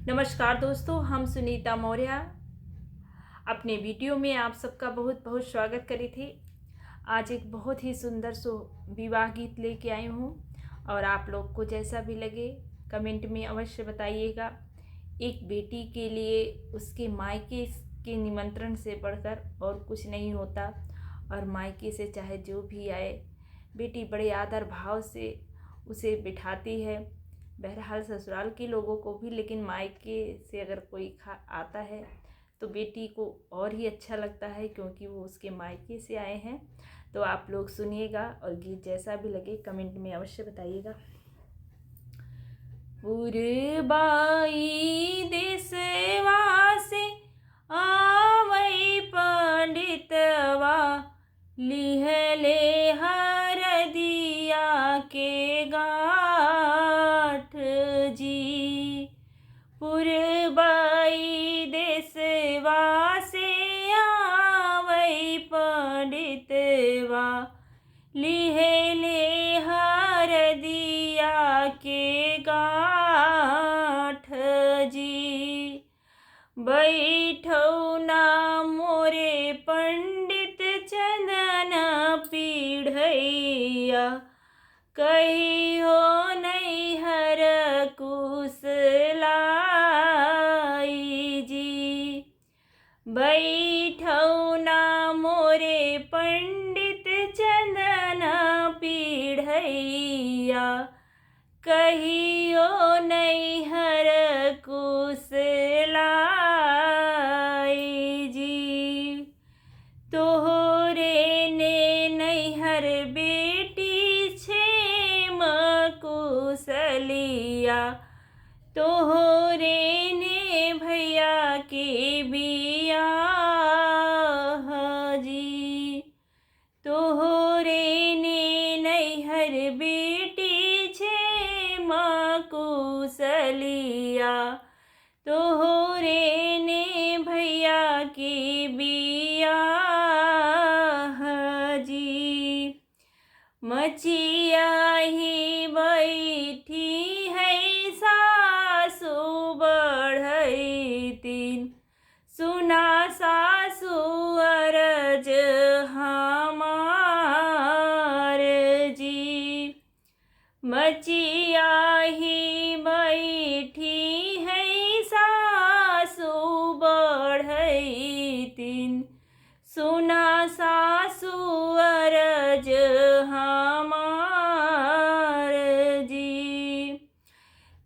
नमस्कार दोस्तों, हम सुनीता मौर्य अपने वीडियो में आप सबका बहुत बहुत स्वागत करी थी। आज एक बहुत ही सुंदर सो विवाह गीत लेके आई हूँ और आप लोग को जैसा भी लगे कमेंट में अवश्य बताइएगा। एक बेटी के लिए उसके मायके के निमंत्रण से बढ़कर और कुछ नहीं होता और मायके से चाहे जो भी आए, बेटी बड़े आदर भाव से उसे बिठाती है। बहरहाल ससुराल के लोगों को भी, लेकिन मायके से अगर कोई आता है तो बेटी को और ही अच्छा लगता है क्योंकि वो उसके मायके से आए हैं। तो आप लोग सुनिएगा और गीत जैसा भी लगे कमेंट में अवश्य बताइएगा। पुरबाई देशवा से आवई पंडितवा, लिहले हरदिया के गाठ जी। पुरबाई देशवा से आवई पंडितवा, लिहले हरदिया के गाठ जी। बैठौ ना मोरे पंडित चंदन पीढ़ैया, कहियो नैहर कुशलाई जी। बैठौ ना मोरे पंडित चंदन पीढ़ैया, कहियो नैहर कुशलाई जी। तोहरे ने नैहर बेटी क्षेम कुशलिया, तोहरे ने भैया के बियाह जी। तोहरे ने नैहर बेटी क्षेम कुशलिया, तोहरे ने भैया के बियाह जी। मचिया ही बैठी है सासु बढ़ैतीन, सुना सासु अरज हमार जी। मचिया ही बैठी है सासु बढ़ैतीन, सुना सासु अरज हमार जी।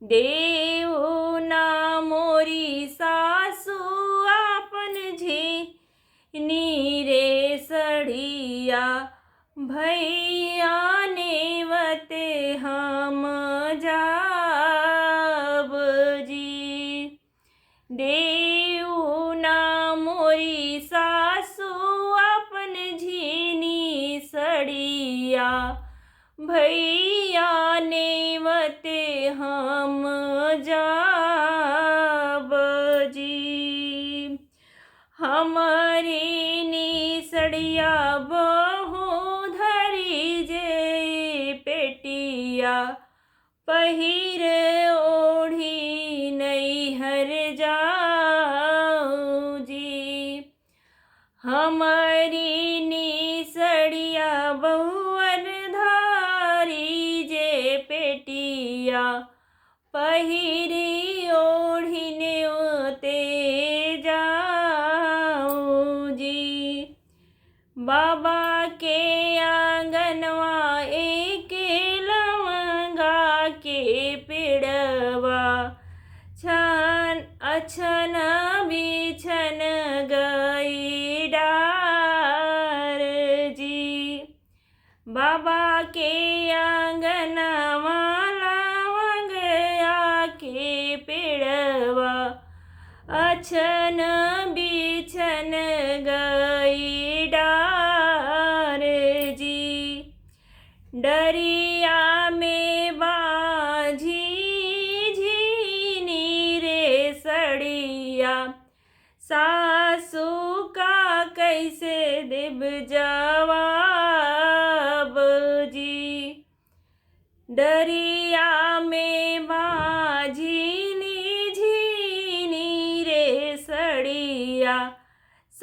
देऊ ना मोरी सासु आपन झिनी रे सड़िया, भैया नेवते हम जाब जी। देऊ ना मोरी सासु अपन झिनी सड़िया, भैया नेवते हम जाब जी। हमारी निसड़िया बहु धरी जे पेटिया, पहिर ओढ़ी नैहर जाऊं जी। हमारी निसड़िया बहुअर धारी जे पेटिया, पहिरी ओढ़ी नेवते जाऊं जी। बाबा के आंगनवा एक लवंगा के पेड़वा, छन अछन बिछन गई डार जी। बाबा के आंगनवा लवंगा के पेड़वा, अछन बिछन गई डार जी। डरिया में बाझी झिनी रे सड़िया, सासू का कैसे देव जवाब जी। डरिया में बाझी झिनी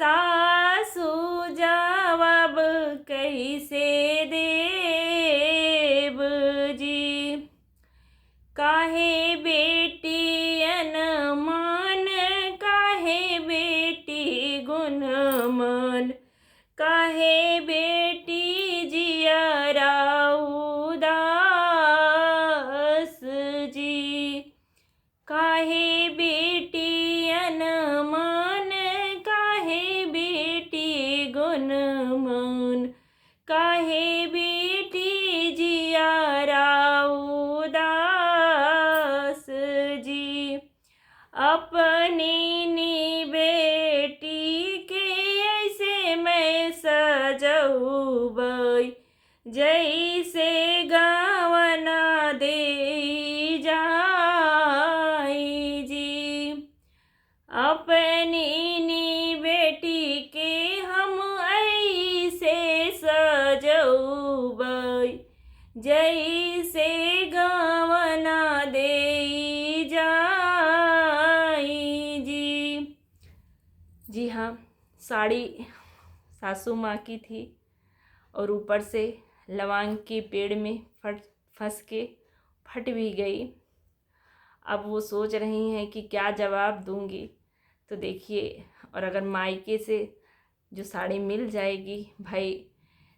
सासू जवाब कैसे देव जी। काहे बेटी अनमान, काहे बेटी गुणमान, काहे बेटी जियरा उदास जी। काहे बेटी अनमान, काहे बेटी गुणमान, काहे बेटी जियरा उदास जी। अपनी नी बेटी के ऐसे मैं सजऊबई, जैसे गवना दे जाई जी। अपनी नी बेटी के हम ऐसे सजऊबई, जैसे गवना दे जाई जी। जी हाँ, साड़ी सासू माँ की थी और ऊपर से लौंग के पेड़ में फंस के फट भी गई। अब वो सोच रही हैं कि क्या जवाब दूंगी। तो देखिए, और अगर मायके से जो साड़ी मिल जाएगी, भाई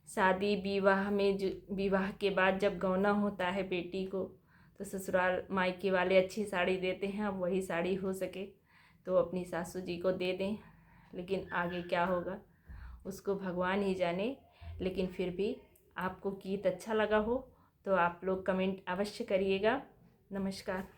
शादी विवाह में जो विवाह के बाद जब गौना होता है बेटी को, तो ससुराल मायके वाले अच्छी साड़ी देते हैं। अब वही साड़ी हो सके तो अपनी सासू जी को दे दें, लेकिन आगे क्या होगा उसको भगवान ही जाने। लेकिन फिर भी आपको गीत अच्छा लगा हो तो आप लोग कमेंट अवश्य करिएगा। नमस्कार।